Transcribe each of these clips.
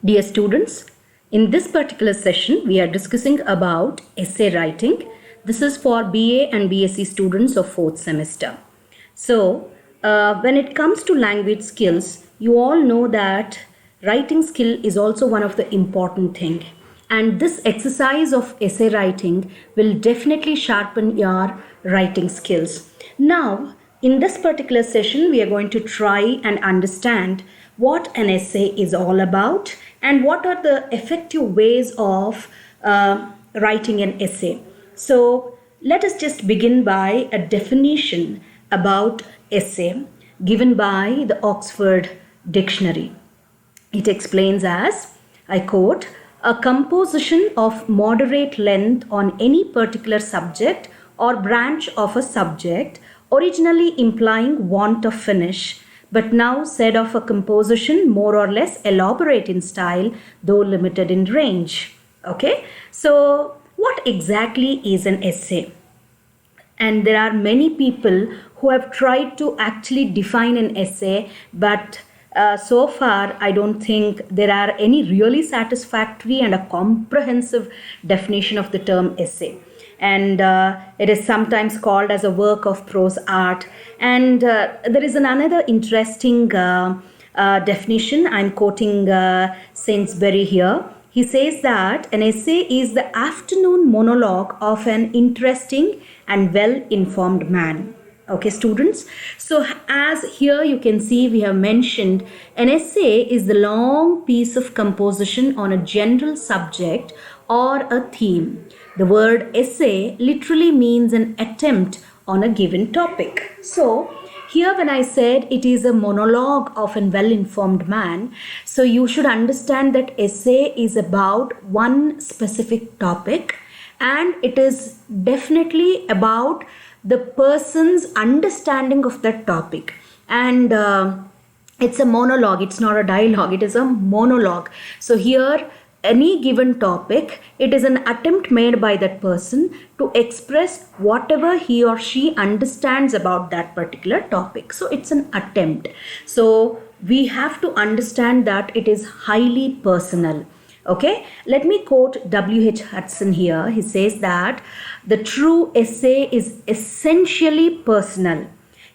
Dear students, in this particular session, we are discussing about essay writing. This is for BA and BSc students of 4th semester. So, when it comes to language skills, you all know that writing skill is also one of the important thing. And this exercise of essay writing will definitely sharpen your writing skills. Now, in this particular session, we are going to try and understand what an essay is all about and what are the effective ways of writing an essay. So let us just begin by a definition about essay given by the Oxford Dictionary. It explains as, I quote, a composition of moderate length on any particular subject or branch of a subject, originally implying want of finish, but now said of a composition more or less elaborate in style, though limited in range. Okay, so what exactly is an essay? And there are many people who have tried to actually define an essay, but so far I don't think there are any really satisfactory and a comprehensive definition of the term essay. And it is sometimes called as a work of prose art. And there is another interesting definition. I'm quoting Sainsbury here. He says that an essay is the afternoon monologue of an interesting and well-informed man. Okay, students. So as here you can see, we have mentioned an essay is the long piece of composition on a general subject or a theme. The word essay literally means an attempt on a given topic. So here when I said it is a monologue of a well-informed man, so you should understand that essay is about one specific topic and it is definitely about the person's understanding of that topic. And it's a monologue, it's not a dialogue, it is a monologue. So here any given topic, it is an attempt made by that person to express whatever he or she understands about that particular topic. So it's an attempt. So we have to understand that it is highly personal. Okay, let me quote W.H. Hudson here. He says that the true essay is essentially personal.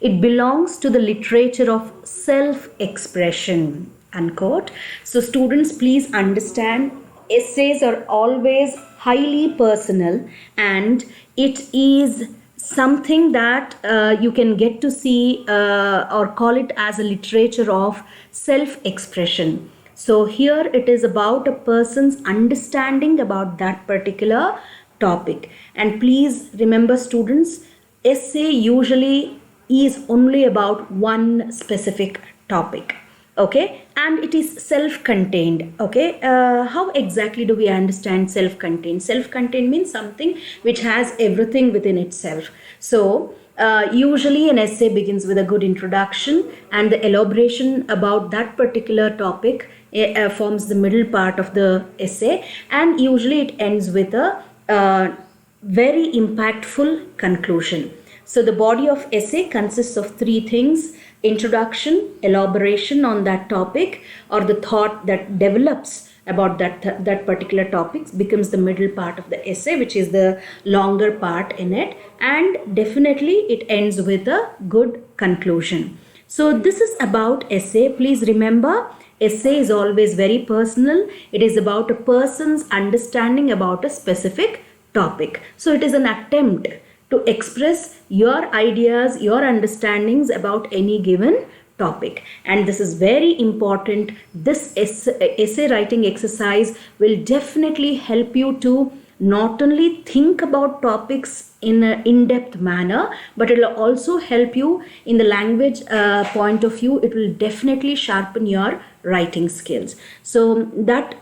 It belongs to the literature of self-expression, unquote. So students, please understand, essays are always highly personal and it is something that you can get to see or call it as a literature of self-expression. So here it is about a person's understanding about that particular topic. And please remember students, essay usually is only about one specific topic. Okay, and it is self-contained. Okay, how exactly do we understand self-contained? Self-contained means something which has everything within itself. So usually an essay begins with a good introduction and the elaboration about that particular topic forms the middle part of the essay, and usually it ends with a very impactful conclusion. So the body of essay consists of three things: introduction, elaboration on that topic, or the thought that develops about that particular topic becomes the middle part of the essay, which is the longer part in it, and definitely it ends with a good conclusion. So this is about essay. Please remember, essay is always very personal. It is about a person's understanding about a specific topic. So it is an attempt to express your ideas, your understandings about any given topic. And this is very important. This essay writing exercise will definitely help you to not only think about topics in an in-depth manner, but it will also help you in the language point of view. It will definitely sharpen your writing skills. So that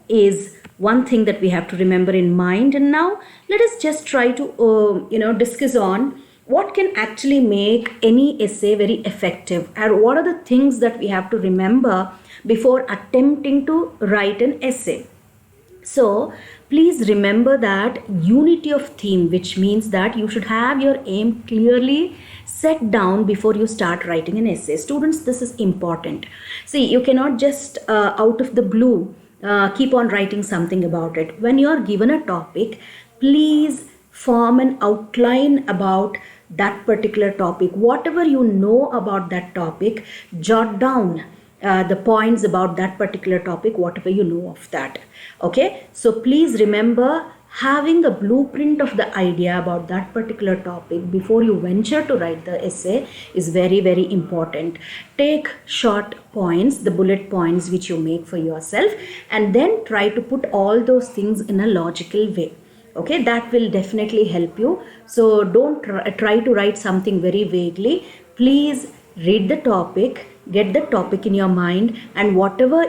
is one thing that we have to remember in mind. And now let us just try to discuss on what can actually make any essay very effective, and what are the things that we have to remember before attempting to write an essay. So please remember that unity of theme, which means that you should have your aim clearly set down before you start writing an essay. Students, this is important. See, you cannot just out of the blue keep on writing something about it. When you are given a topic, please form an outline about that particular topic. Whatever you know about that topic, jot down the points about that particular topic, whatever you know of that. Okay, so please remember, having a blueprint of the idea about that particular topic before you venture to write the essay is very, very important. Take short points, the bullet points which you make for yourself, and then try to put all those things in a logical way. Okay, that will definitely help you. So don't try to write something very vaguely. Please read the topic, get the topic in your mind, and whatever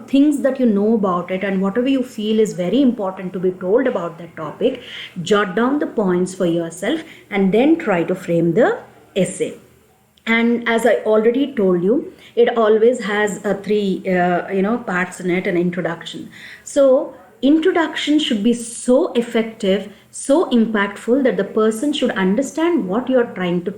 things that you know about it and whatever you feel is very important to be told about that topic, jot down the points for yourself and then try to frame the essay. And as I already told you, it always has three parts in it. An introduction. So introduction should be so effective, so impactful that the person should understand what you are trying to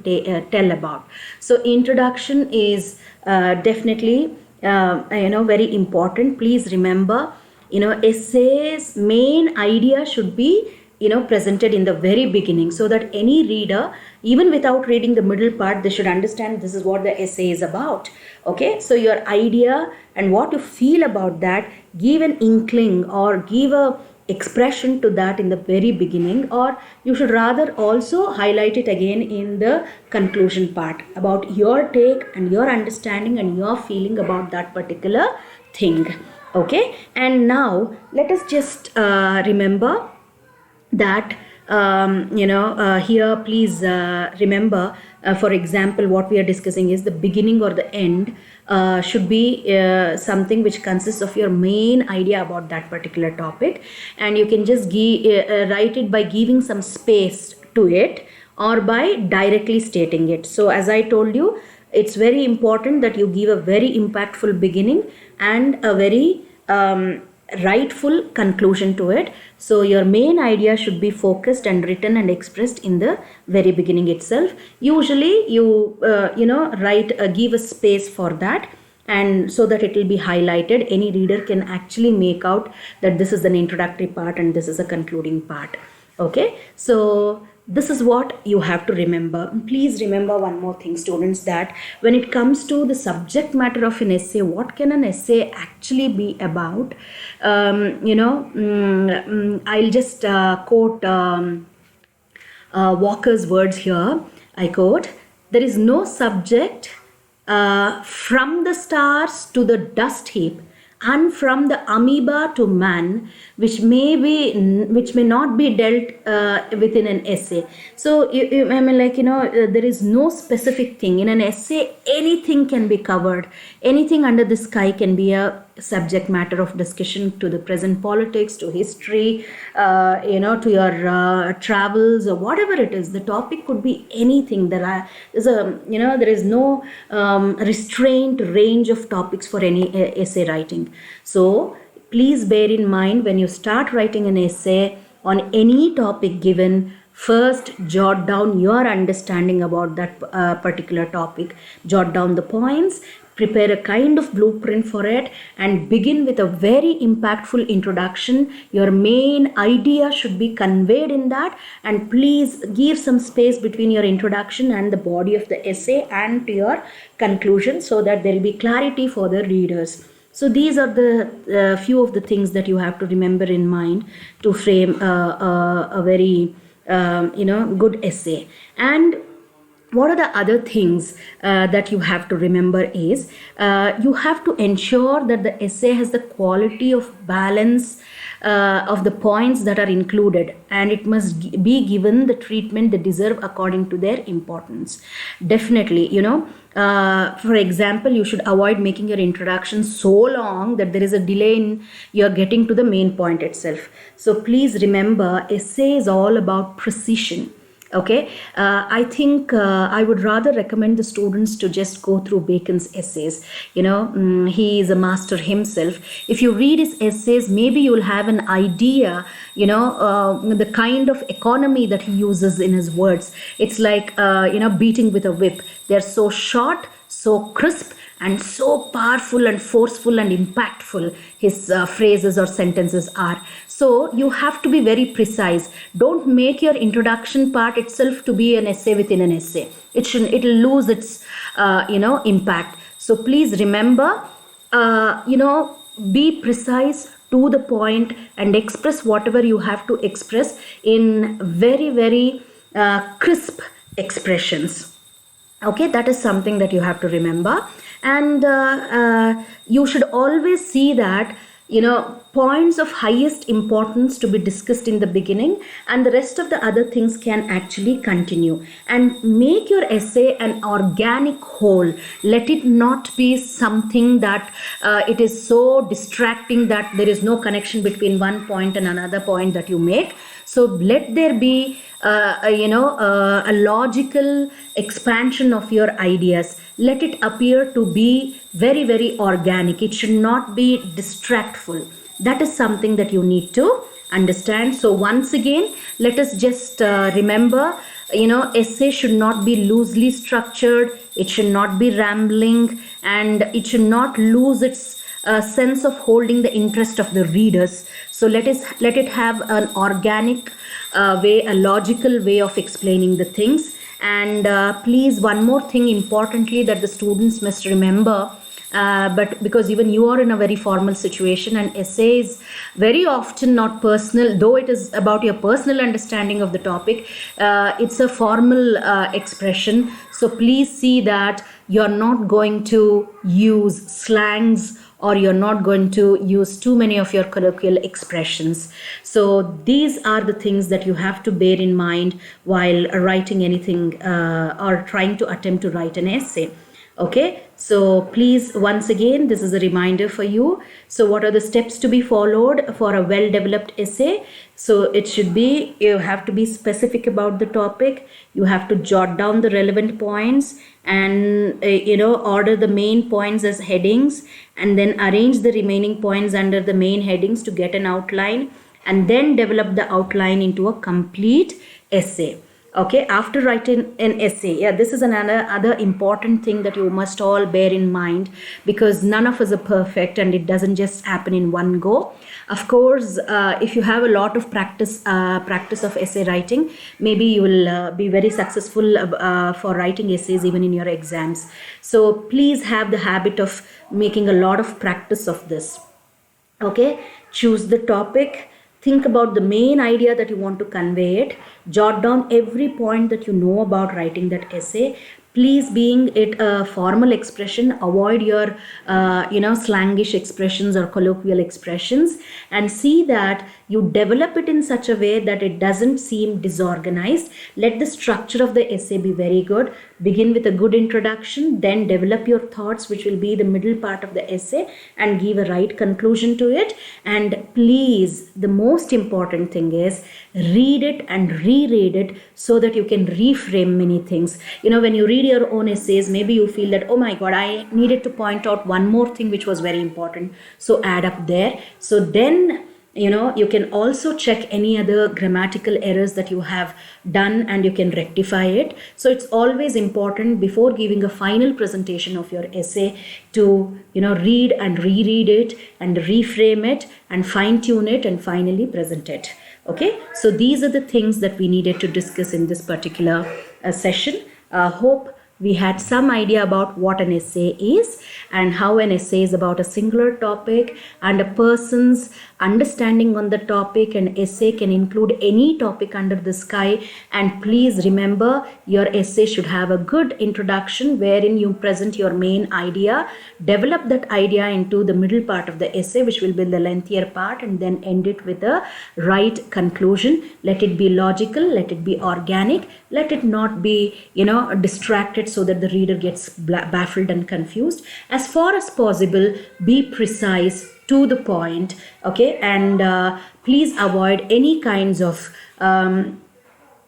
tell about. So introduction is definitely very important. Please remember, essays main idea should be presented in the very beginning, so that any reader, even without reading the middle part, they should understand this is what the essay is about. Okay, so your idea and what you feel about that, give an inkling or give a expression to that in the very beginning, or you should rather also highlight it again in the conclusion part about your take and your understanding and your feeling about that particular thing. Okay, and now let us just remember that here please remember, for example, what we are discussing is the beginning or the end should be something which consists of your main idea about that particular topic, and you can just write it by giving some space to it or by directly stating it. So as I told you, it's very important that you give a very impactful beginning and a very rightful conclusion to it. So your main idea should be focused and written and expressed in the very beginning itself. Usually you give a space for that, and so that it will be highlighted. Any reader can actually make out that this is an introductory part and this is a concluding part. Okay, so this is what you have to remember. Please remember one more thing, students, that when it comes to the subject matter of an essay, what can an essay actually be about? I'll just quote Walker's words here. I quote, "There is no subject from the stars to the dust heap, and from the amoeba to man, which may not be dealt within an essay." So there is no specific thing in an essay. Anything can be covered. Anything under the sky can be a subject matter of discussion, to the present politics, to history, to your travels, or whatever it is. The topic could be anything. There is no restrained range of topics for any essay writing. So please bear in mind, when you start writing an essay on any topic given, first jot down your understanding about that particular topic. Jot down the points, prepare a kind of blueprint for it, and begin with a very impactful introduction. Your main idea should be conveyed in that, and please give some space between your introduction and the body of the essay and to your conclusion, so that there will be clarity for the readers. So these are the few of the things that you have to remember in mind to frame a very good essay. And what are the other things that you have to remember is you have to ensure that the essay has the quality of balance of the points that are included, and it must be given the treatment they deserve according to their importance. Definitely, for example, you should avoid making your introduction so long that there is a delay in your getting to the main point itself. So please remember, essay is all about precision. Okay, I think I would rather recommend the students to just go through Bacon's essays. He is a master himself. If you read his essays, maybe you'll have an idea, the kind of economy that he uses in his words. It's like, beating with a whip. They're so short, so crisp, and so powerful and forceful and impactful his phrases or sentences are. So you have to be very precise. Don't make your introduction part itself to be an essay within an essay. It'll lose its impact. So please remember, be precise, to the point, and express whatever you have to express in very, very crisp expressions. Okay, that is something that you have to remember. And you should always see that, points of highest importance to be discussed in the beginning, and the rest of the other things can actually continue. And make your essay an organic whole. Let it not be something that it is so distracting that there is no connection between one point and another point that you make. So let there be a logical expansion of your ideas. Let it appear to be very, very organic. It should not be distractful. That is something that you need to understand. So once again, let us just remember, essay should not be loosely structured. It should not be rambling, and it should not lose its sense of holding the interest of the readers. So let it have an organic way, a logical way of explaining the things. And please, one more thing importantly that the students must remember, but because even you are in a very formal situation, and essay is very often not personal, though it is about your personal understanding of the topic, it's a formal expression. So please see that you're not going to use slangs, or you're not going to use too many of your colloquial expressions. So these are the things that you have to bear in mind while writing anything or trying to attempt to write an essay. Okay, so please, once again, this is a reminder for you. So what are the steps to be followed for a well-developed essay? So it should be, you have to be specific about the topic. You have to jot down the relevant points, and order the main points as headings, and then arrange the remaining points under the main headings to get an outline, and then develop the outline into a complete essay. Okay, after writing an essay, this is another important thing that you must all bear in mind, because none of us are perfect and it doesn't just happen in one go. Of course, if you have a lot of practice of essay writing, maybe you will be very successful for writing essays even in your exams. So please have the habit of making a lot of practice of this. Okay, choose the topic. Think about the main idea that you want to convey it. Jot down every point that you know about writing that essay. Please, being it a formal expression, avoid your slangish expressions or colloquial expressions, and see that you develop it in such a way that it doesn't seem disorganized. Let the structure of the essay be very good. Begin with a good introduction, then develop your thoughts, which will be the middle part of the essay, and give a right conclusion to it. And please, the most important thing is read it and reread it so that you can reframe many things. When you read your own essays, maybe you feel that, oh my God, I needed to point out one more thing which was very important. So add up there. So then, you can also check any other grammatical errors that you have done, and you can rectify it. So it's always important before giving a final presentation of your essay to, read and reread it and reframe it and fine tune it and finally present it. Okay, so these are the things that we needed to discuss in this particular session. Hope we had some idea about what an essay is and how an essay is about a singular topic and a person's understanding on the topic. An essay can include any topic under the sky. And please remember, your essay should have a good introduction wherein you present your main idea, develop that idea into the middle part of the essay, which will be the lengthier part, and then end it with a right conclusion. Let it be logical, let it be organic, let it not be, distracted so that the reader gets baffled and confused. As far as possible, be precise, to the point. Okay, and please avoid any kinds of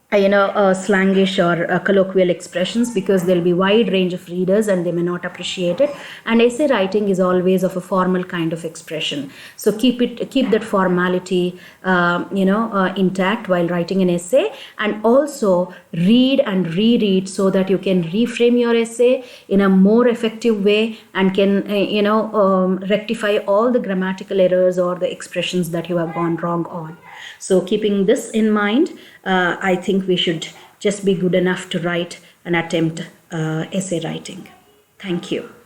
slangish or colloquial expressions, because there'll be wide range of readers and they may not appreciate it. And essay writing is always of a formal kind of expression, so keep that formality intact while writing an essay, and also read and reread so that you can reframe your essay in a more effective way and can rectify all the grammatical errors or the expressions that you have gone wrong on. So keeping this in mind, I think we should just be good enough to write and attempt essay writing. Thank you.